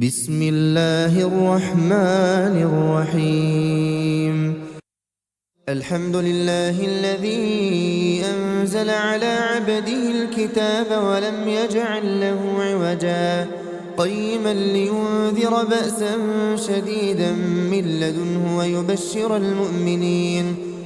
بسم الله الرحمن الرحيم. الحمد لله الذي أنزل على عبده الكتاب ولم يجعل له عوجا قيما لينذر بأسا شديدا من لدنه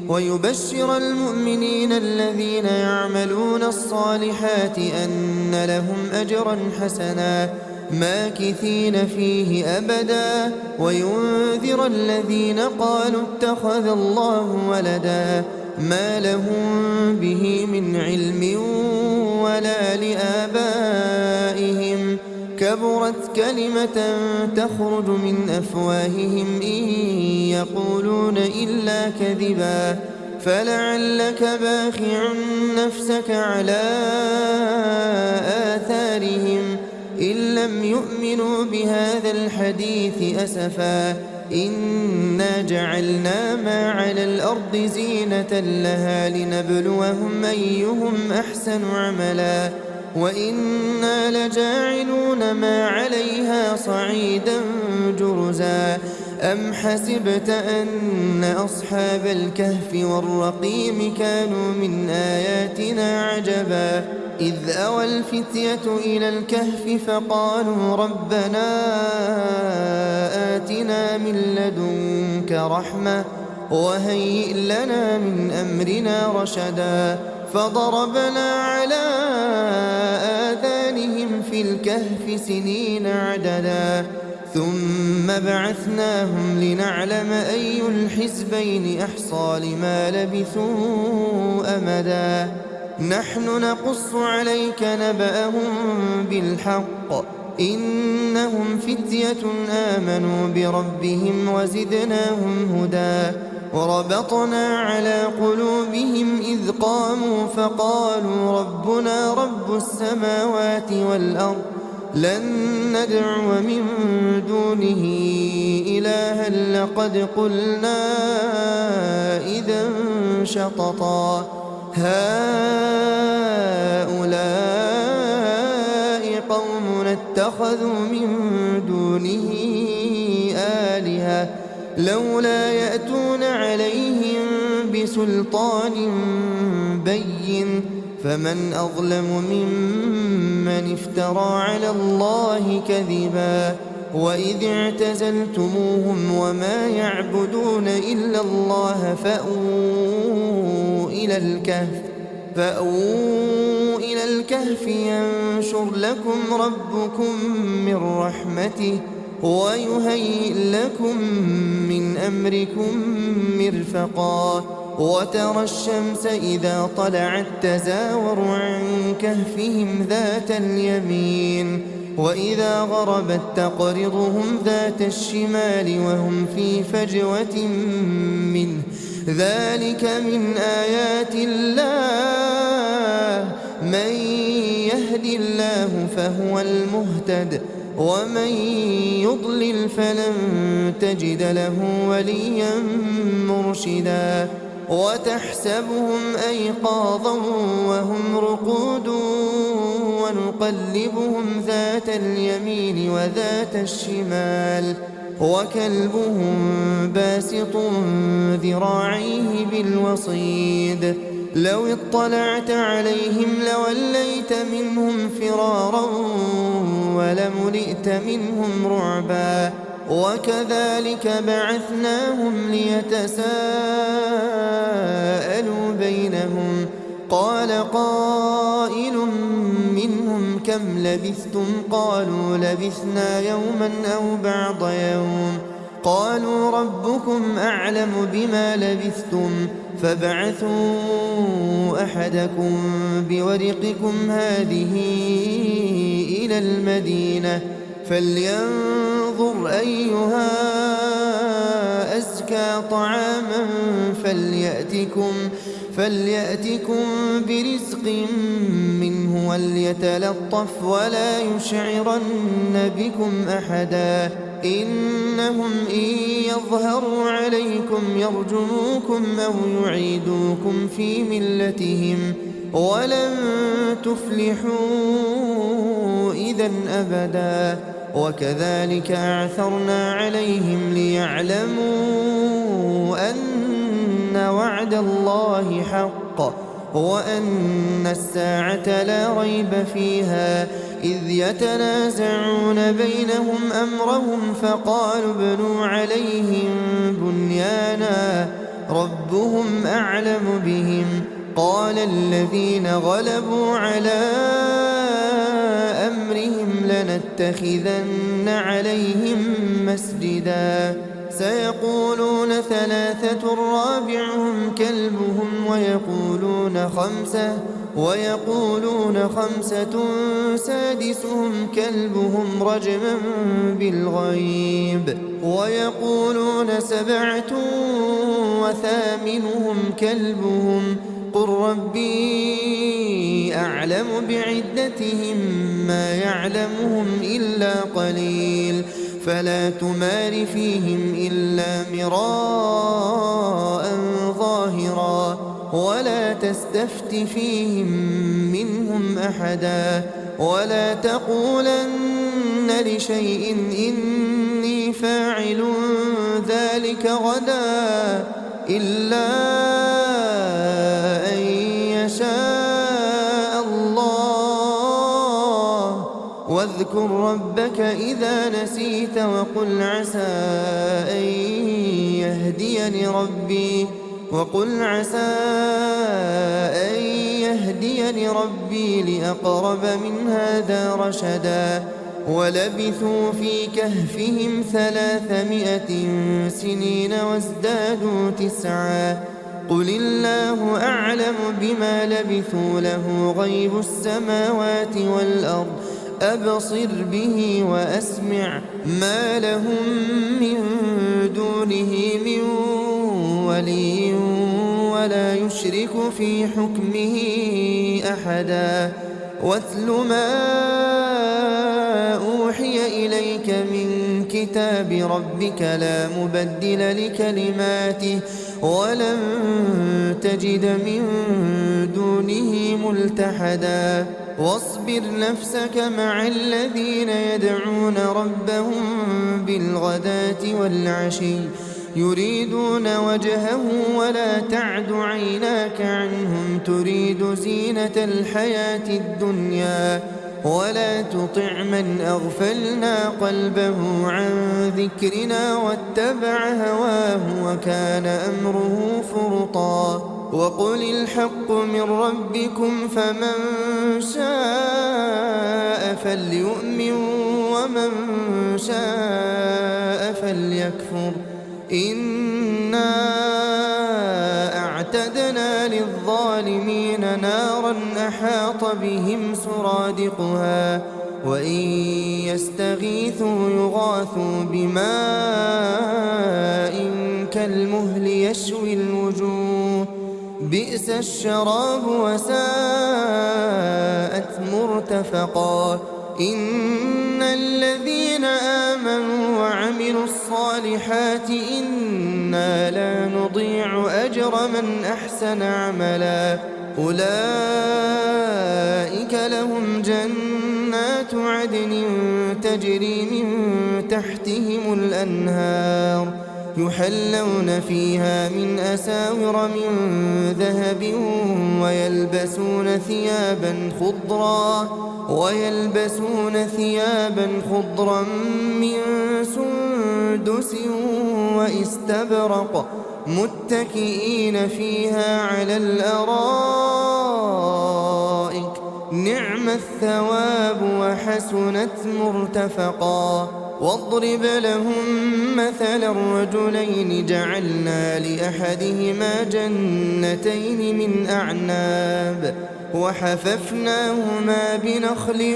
ويبشر المؤمنين الذين يعملون الصالحات أن لهم أجرا حسنا ماكثين فيه أبدا وينذر الذين قالوا اتخذ الله ولدا ما لهم به من علم ولا لآبائهم كبرت كلمة تخرج من أفواههم إن يقولون إلا كذبا فلعلك باخع نفسك على آثارهم إن لم يؤمنوا بهذا الحديث أسفا إنا جعلنا ما على الأرض زينة لها لنبلوهم أيهم أحسن عملا وإنا لجاعلون ما عليها صعيدا جرزا أم حسبت أن أصحاب الكهف والرقيم كانوا من آياتنا عجبا إذ أوى الفتية إلى الكهف فقالوا ربنا آتنا من لدنك رحمة وهيئ لنا من أمرنا رشدا فضربنا على آذانهم في الكهف سنين عددا ثم بعثناهم لنعلم أي الحزبين أحصى لما لبثوا أمدا نحن نقص عليك نبأهم بالحق إنهم فتية آمنوا بربهم وزدناهم هدى وربطنا على قلوبهم إذ قاموا فقالوا ربنا رب السماوات والأرض لن ندعو من دونه إلها لقد قلنا إذا شططا هؤلاء قوم اتخذوا من دونه آلهة لولا يأتون عليهم بسلطان بين فمن أظلم ممن افترى على الله كذبا وإذ اعتزلتموهم وما يعبدون إلا الله فأووا إلى الكهف ينشر لكم ربكم من رحمته ويهيئ لكم من أمركم مرفقا وترى الشمس إذا طلعت تزاور عن كهفهم ذات اليمين وإذا غربت تقرضهم ذات الشمال وهم في فجوة منه ذلك من آيات الله من يهد الله فهو المهتد ومن يضلل فلن تجد له وليا مرشدا وتحسبهم أيقاظا وهم رقود ونقلبهم ذات اليمين وذات الشمال وكلبهم باسط ذراعيه بالوصيد لو اطلعت عليهم لوليت منهم فرارا ولملئت منهم رعبا وكذلك بعثناهم ليتساءلوا بينهم قال قائل منهم كم لبثتم قالوا لبثنا يوما أو بعض يوم قالوا ربكم أعلم بما لبثتم فابعثوا أحدكم بورقكم هذه إلى المدينة فلينظر أيها أزكى طعاما فليأتكم برزق منه وليتلطف ولا يشعرن بكم أحدا إنهم إن يظهروا عليكم يرجموكم أو يعيدوكم في ملتهم ولن تفلحوا إذا أبدا وكذلك أعثرنا عليهم ليعلموا أن وعد الله حق وأن الساعة لا ريب فيها إذ يتنازعون بينهم أمرهم فقالوا ابنوا عليهم بنيانا ربهم أعلم بهم قال الذين غلبوا على أمرهم لنتخذن عليهم مسجدا سيقولون ثلاثة رابعهم كلبهم ويقولون خمسة سادسهم كلبهم رجما بالغيب ويقولون سبعة وثامنهم كلبهم قل ربي أعلم بعدتهم ما يعلمهم إلا قليل فلا تمار فيهم إلا مراء ظاهرا ولا تستفت فيهم منهم أحدا ولا تقولن لشيء إني فاعل ذلك غدا إلا أن يشاء الله واذكر ربك إذا نسيت وقل عسى أن يهديني ربي لأقرب من هذا رشدا ولبثوا في كهفهم 300 سنين وازدادوا 9 قل الله أعلم بما لبثوا له غيب السماوات والأرض أبصر به وأسمع ما لهم من دونه من ولي ولا يشرك في حكمه أحدا واتل ما أوحي إليك من كتاب ربك لا مبدل لكلماته ولن تجد من دونه ملتحدا واصبر نفسك مع الذين يدعون ربهم بالغداة والعشي يريدون وجهه ولا تعد عيناك عنهم تريد زينة الحياة الدنيا ولا تطع من أغفلنا قلبه عن ذكرنا واتبع هواه وكان أمره فرطا وقل الحق من ربكم فمن شاء فليؤمن ومن شاء فليكفر إنا أعتدنا للظالمين نارا أحاط بهم سرادقها وإن يستغيثوا يغاثوا بماء كالمهل يشوي الوجوه بئس الشراب وساءت مرتفقا إن الذين آمنوا وعملوا الصالحات إنا لا نضيع أجر من أحسن عملا أولئك لهم جنات عدن تجري من تحتهم الأنهار يحلون فيها من أساور من ذهب ويلبسون ثيابا خضرا من سندس واستبرق متكئين فيها على الأرائك نعم الثواب وحسنت مرتفقا واضرب لهم مثل الرجلين جعلنا لأحدهما جنتين من أعناب وحففناهما بنخل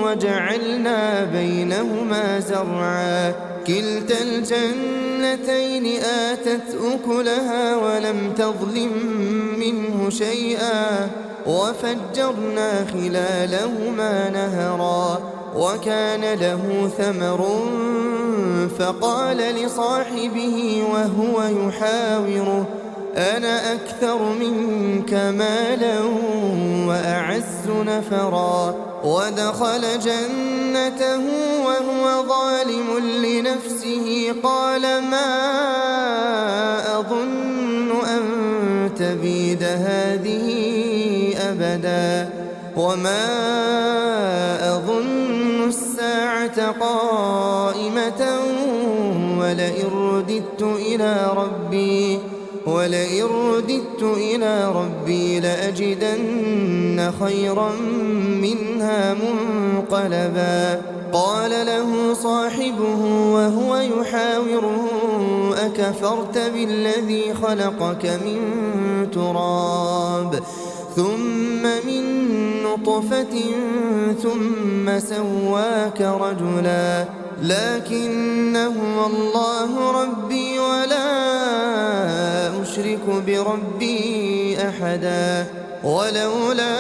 وجعلنا بينهما زرعا كلتا الجنتين آتت أكلها ولم تظلم منه شيئا وفجرنا خلالهما نهرا وكان له ثمر فقال لصاحبه وهو يحاوره أنا أكثر منك مالا وأعز نفرا ودخل جنته وهو ظالم لنفسه قال ما أظن أن تبيد هذه أبدا وما أظن الساعة قائمة ولئن رددت إلى ربي لأجدن خيرا منها منقلبا قال له صاحبه وهو يحاوره أكفرت بالذي خلقك من تراب ثم من نطفة ثم سواك رجلا لكن هو الله ربي ولا أشرك بربي أحدا ولولا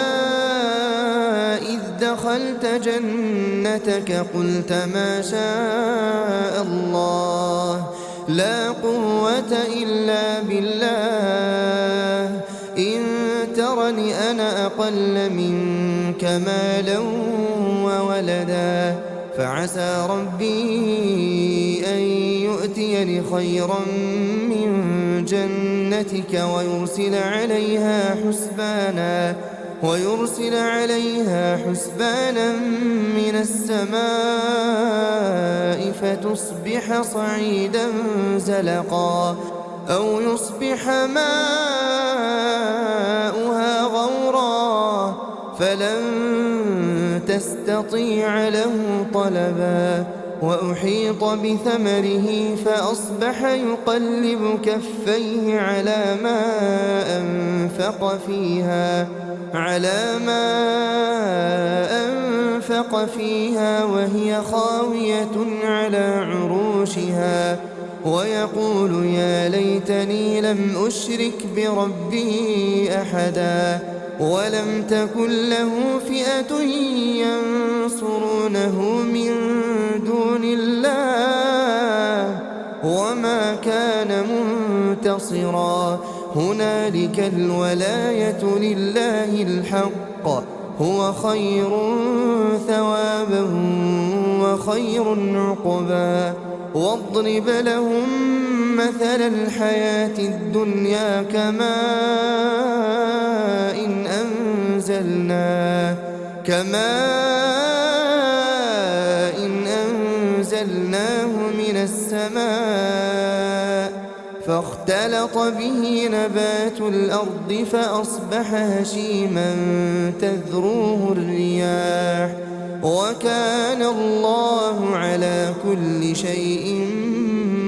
إذ دخلت جنتك قلت ما شاء الله لا قوة إلا بالله إن ترني أنا أقل منك مالا وولدا فعسى ربي أن يؤتيني خيرا من جنتك ويرسل عليها حسبانا من السماء فتصبح صعيدا زلقا أو يصبح ماؤها غورا فلن تستطيع له طلبا وأحيط بثمره فأصبح يقلب كفيه على ما أنفق فيها وهي خاوية على عروشها ويقول يا ليتني لم أشرك بربي أحدا ولم تكن له فئة ينصرونه من دون الله وما كان منتصرا هنالك الولاية لله الحق هو خير ثوابا وخير عقبا واضرب لهم مثل الحياة الدنيا كماء أنزلناه من السماء فاختلط به نبات الأرض فأصبح هشيما تذروه الرياح وكان الله على كل شيء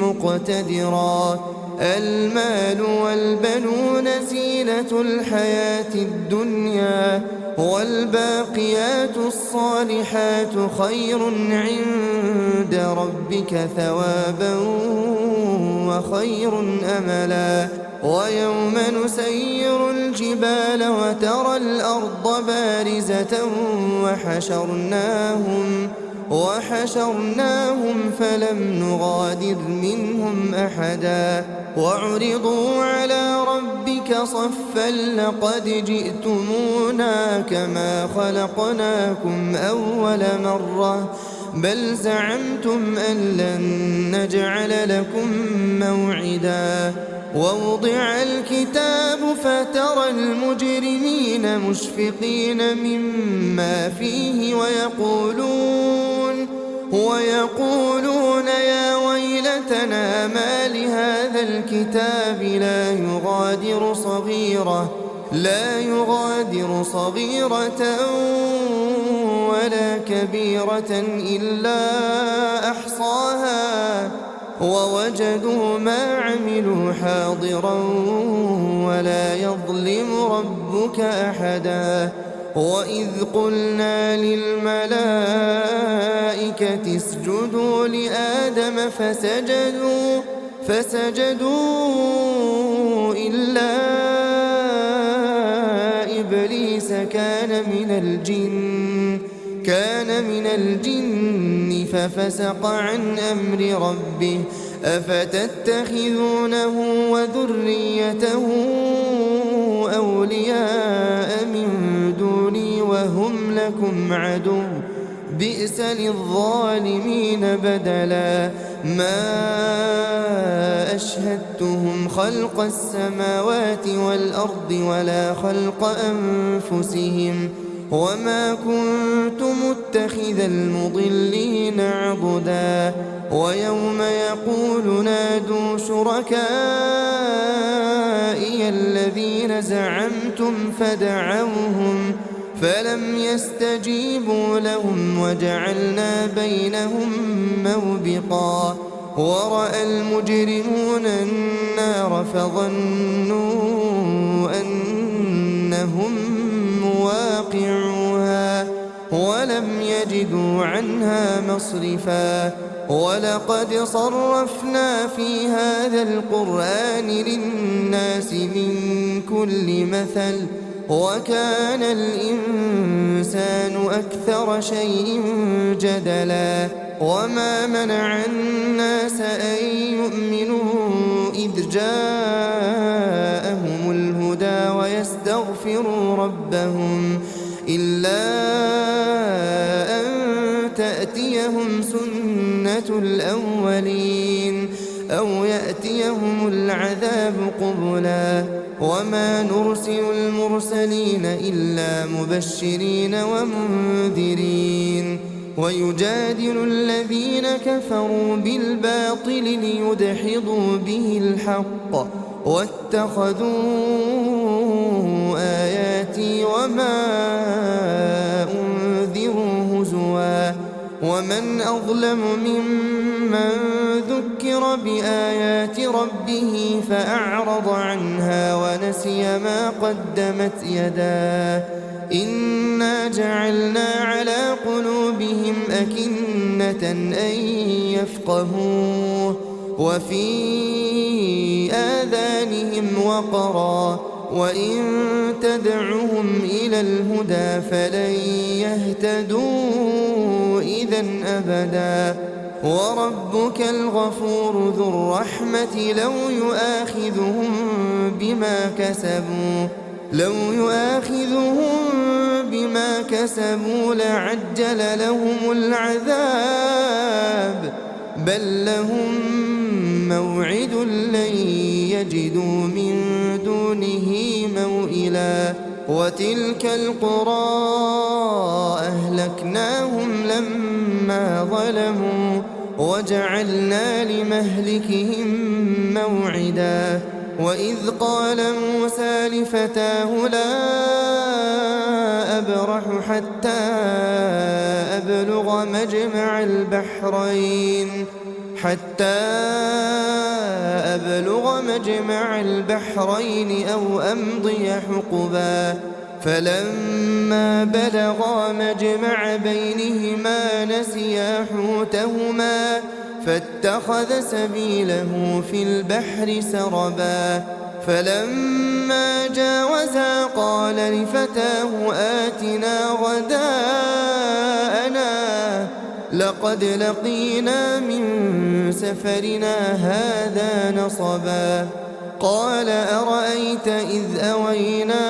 مقتدرا المال والبنون زينة الحياة الدنيا والباقيات الصالحات خير عند ربك ثوابا وخير أملا ويوم نسير الجبال وترى الأرض بارزة وحشرناهم فلم نغادر منهم أحدا وعرضوا على ربك صفا لقد جئتمونا كما خلقناكم أول مرة بل زعمتم أن لن نجعل لكم موعدا ووضع الكتاب فترى المجرمين مشفقين مما فيه ويقولون يا ويلتنا ما لهذا الكتاب لا يغادر صغيرة ولا كبيرة إلا أحصاها ووجدوا ما عملوا حاضرا ولا يظلم ربك أحدا وإذ قلنا للملائكة اسجدوا لآدم فسجدوا إلا إبليس كان من الجن كان من الجن ففسق عن أمر ربه أفتتخذونه وذريته أولياء من دوني وهم لكم عدو بئس للظالمين بدلا ما أشهدتهم خلق السماوات والأرض ولا خلق أنفسهم وما كنت متخذ المضلين عضدا ويوم يقول نادوا شركائي الذين زعمتم فدعوهم فلم يستجيبوا لهم وجعلنا بينهم موبقا ورأى المجرمون النار فظنوا أنهم مواقعوها ولم يجدوا عنها مصرفا ولقد صرفنا في هذا القرآن للناس من كل مثل وكان الإنسان أكثر شيء جدلا وما منع الناس أن يؤمنوا إذ جاءهم الهدى ويستغفروا ربهم إلا أن تأتيهم سنة الأولين أو يأتيهم العذاب قبلا وما نرسل المرسلين إلا مبشرين ومنذرين ويجادل الذين كفروا بالباطل ليدحضوا به الحق واتخذوا آياتي وما أنذروا هزوا ومن أظلم ممن ذكر بآيات ربه فأعرض عنها ونسي ما قدمت يداه إنا جعلنا على قلوبهم أكنة أن يفقهوه وفي آذانهم وقرا وإن تدعهم إلى الهدى فلن يهتدوا إذا أبدا وربك الغفور ذو الرحمة لو يؤاخذهم بما كسبوا لعجل لهم العذاب بل لهم موعد لن يجدوا من دونه موئلا وتلك القرى أهلكناهم لما ظلموا وجعلنا لمهلكهم موعدا وإذ قال موسى لفتاه لا أبرح حتى أبلغ مجمع البحرين أو أمضي حقبا فلما بلغا مجمع بينهما نسيا حوتهما فاتخذ سبيله في البحر سربا فلما جاوزا قال لفتاه آتنا غداءنا لقد لقينا من سفرنا هذا نصبا قال أرأيت إذ أوينا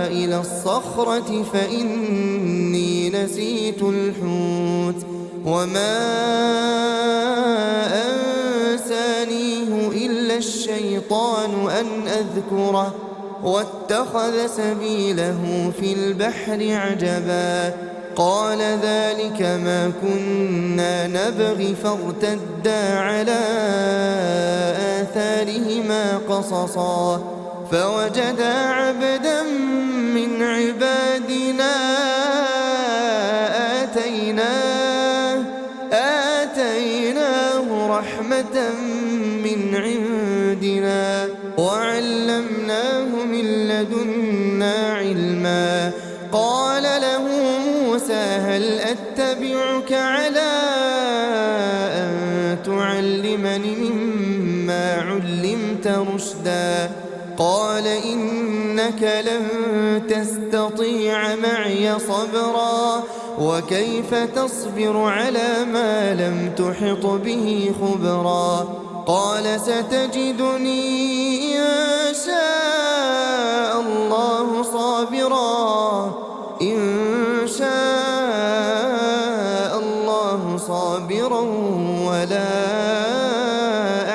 إلى الصخرة فإني نسيت الحوت وما أنسانيه إلا الشيطان أن أذكره واتخذ سبيله في البحر عجبا قال ذلك ما كنا نبغي فارتدا على آثارهما قصصا فوجدا عبدا من عبادنا آتيناه رحمة من عندنا وعلمناه من لدنا علما قال له موسى هل أتبعك على أن تعلمني مما علمت رشدا قال إنما إنك لن تستطيع معي صبرا وكيف تصبر على ما لم تحط به خبرا قال ستجدني إن شاء الله صابرا ولا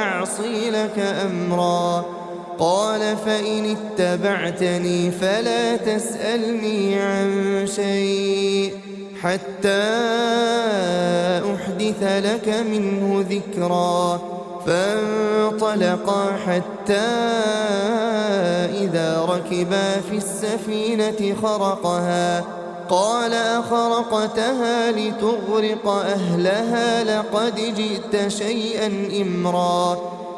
أعصي لك أمرا قال فإن اتبعتني فلا تسألني عن شيء حتى أحدث لك منه ذكرا فانطلقا حتى إذا ركبا في السفينة خرقها قال أخرقتها لتغرق أهلها لقد جئت شيئا إمرا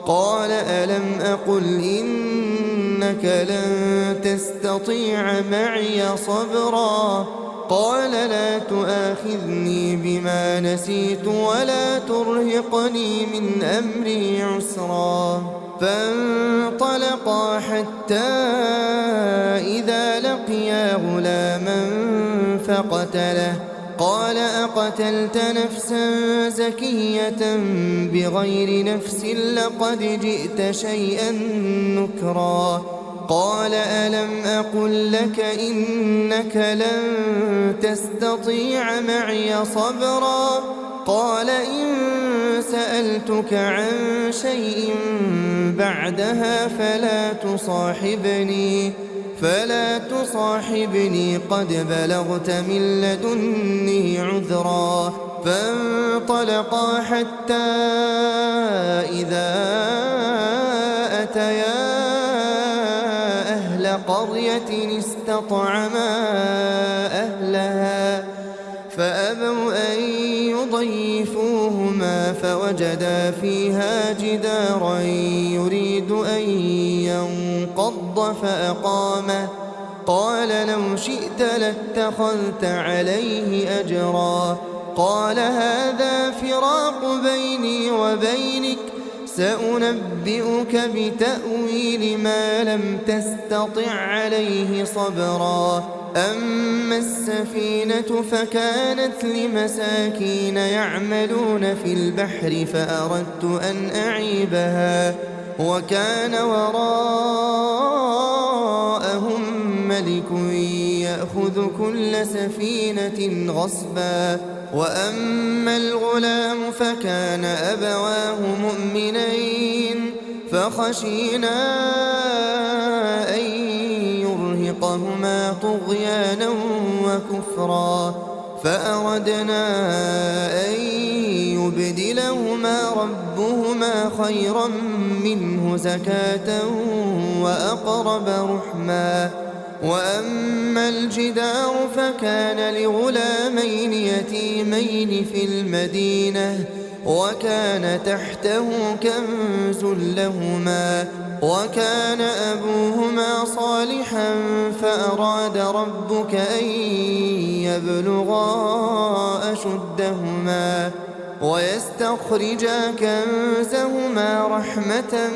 قال ألم أقل إنك لن تستطيع معي صبرا قال لا تؤاخذني بما نسيت ولا ترهقني من أمري عسرا فانطلقا حتى إذا لقيا غلاما فقتله قال أقتلت نفسا زكية بغير نفس لقد جئت شيئا نكرا قال ألم أقل لك إنك لن تستطيع معي صبرا قال إن سألتك عن شيء بعدها فلا تصاحبني قد بلغت من لدني عذرا فانطلقا حتى إذا أتيا أهل قرية استطعما أهلها فأبوا أن يضيفوهما فوجدا فيها جدارا يريد أن ينقض فأقامه قال لو شئت لاتخذت عليه أجرا قال هذا فراق بيني وبينك سأنبئك بتأويل ما لم تستطع عليه صبرا أما السفينة فكانت لمساكين يعملون في البحر فأردت أن أعيبها وكان وراءهم ملك يأخذ كل سفينة غصبا وأما الغلام فكان أبواه مؤمنين فخشينا أن يرهقهما طغيانا وكفرا فأردنا أن يبدلهما ربهما خيرا منه زكاة وأقرب رحما وأما الجدار فكان لغلامين يتيمين في المدينة وكان تحته كنز لهما وكان أبوهما صالحا فأراد ربك أن يبلغا أشدهما ويستخرجا كنزهما رحمة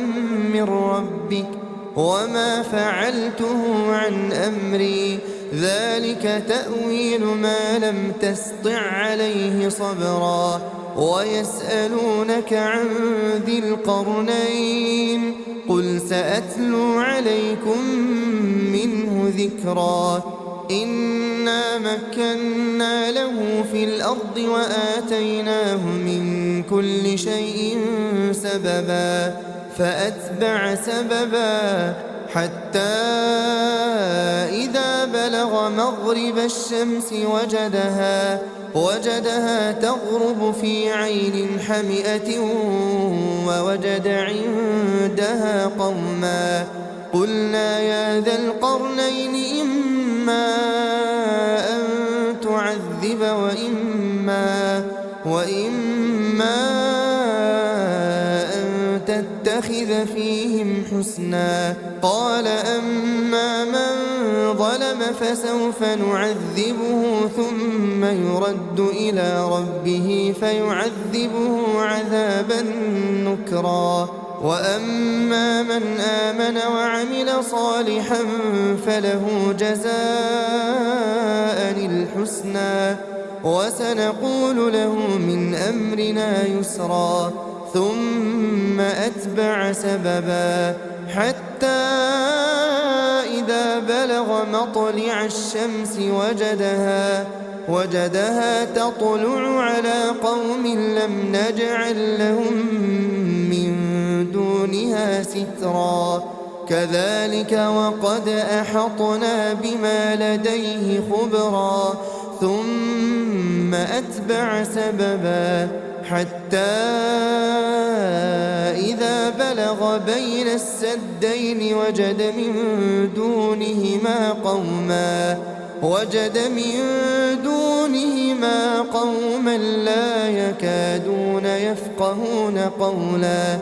من ربك وما فعلته عن أمري ذلك تأويل ما لم تسطع عليه صبرا ويسألونك عن ذي القرنين قل سأتلو عليكم منه ذكرا إنا مكنا له في الأرض وآتيناه من كل شيء سببا فأتبع سببا حتى إذا بلغ مغرب الشمس وجدها تغرب في عين حمئة ووجد عندها قوما قلنا يا ذا القرنين إما أن تعذب وإما أن تتخذ فيهم حسنا قال أما من ظلم فسوف نعذبه ثم يرد إلى ربه فيعذبه عذابا نكرا وأما من آمن وعمل صالحا فله جزاء الحسنى وسنقول له من أمرنا يسرا ثم أتبع سببا حتى إذا بلغ مطلع الشمس وجدها تطلع على قوم لم نجعل لهم من دونها سترا كذلك وقد أحطنا بما لديه خبرا ثم أتبع سببا حتى إذا بلغ بين السدين وجد من دونهما قوما لا يكادون يفقهون قولا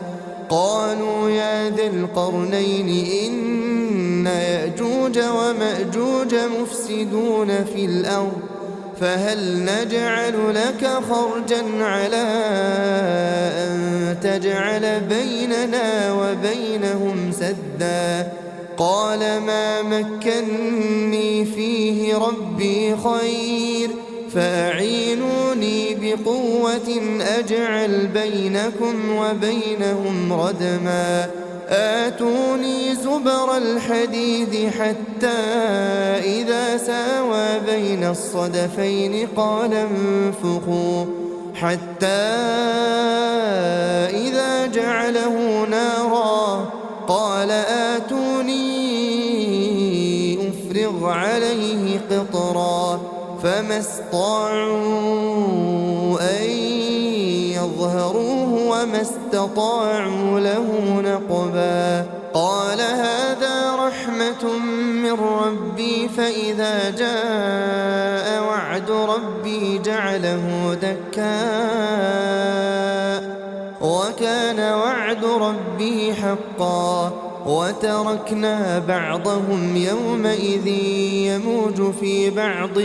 قالوا يا ذا القرنين إن يأجوج ومأجوج مفسدون في الأرض فهل نجعل لك خرجا على أن تجعل بيننا وبينهم سدا قال ما مكني فيه ربي خير فأعينوني بقوة أجعل بينكم وبينهم ردما آتوني زبر الحديد حتى إذا ساوى بين الصدفين قال انفخوا حتى إذا جعله نارا قال آتوني أفرغ عليه قطرا فما استطاعوا أن يظهروه وما استطاعوا له نقبا قال هذا رحمة من ربي فإذا جاء وعد ربي جعله دكاء وكان وعد ربي حقا وتركنا بعضهم يومئذ يموج في بعض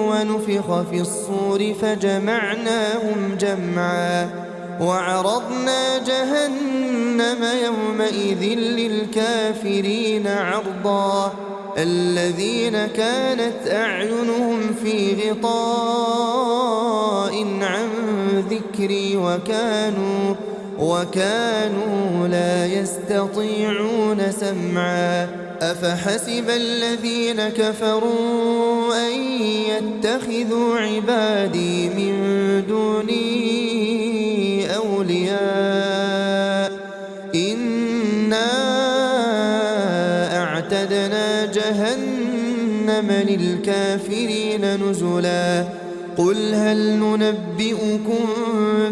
ونفخ في الصور فجمعناهم جمعا وعرضنا جهنم يومئذ للكافرين عرضا الذين كانت أعينهم في غطاء عن ذكري وكانوا لا يستطيعون سمعا أفحسب الذين كفروا أن يتخذوا عبادي من دوني أولياء إنا أعتدنا جهنم للكافرين نزلا قل هل ننبئكم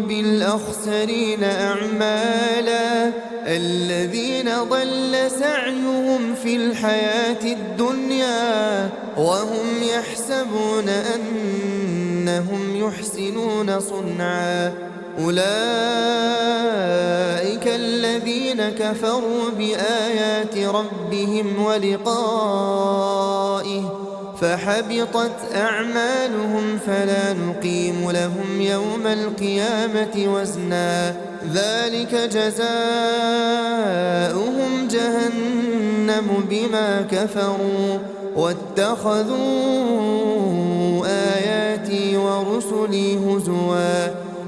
بالأخسرين أعمالا الذين ضل سعيهم في الحياة الدنيا وهم يحسبون أنهم يحسنون صنعا أولئك الذين كفروا بآيات ربهم ولقائه فحبطت أعمالهم فلا نقيم لهم يوم القيامة وزنا ذلك جزاؤهم جهنم بما كفروا واتخذوا آياتي ورسلي هزوا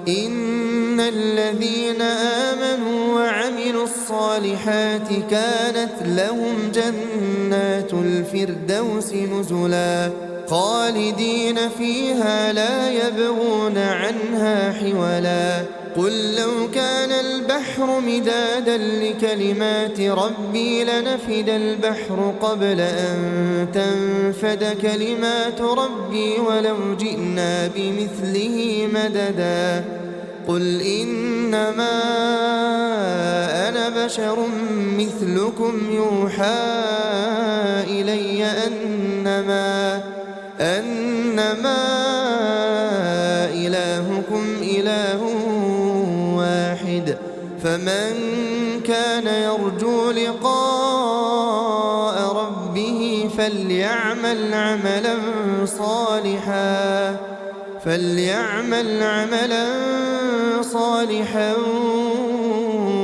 إن الذين آمنوا وعملوا الصالحات كانت لهم جنات الفردوس نزلا خالدين فيها لا يبغون عنها حولا قل لو كان البحر مدادا لكلمات ربي لنفد البحر قبل أن تنفد كلمات ربي ولو جئنا بمثله مددا قل إنما أنا بشر مثلكم يوحى إلي أنما إلهكم إله واحد فمن كان يرجو لقاء ربه فليعمل عملا صالحا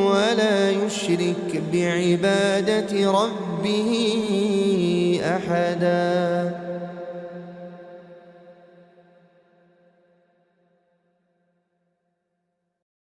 ولا ولا يشرك بعبادة ربه أحدا.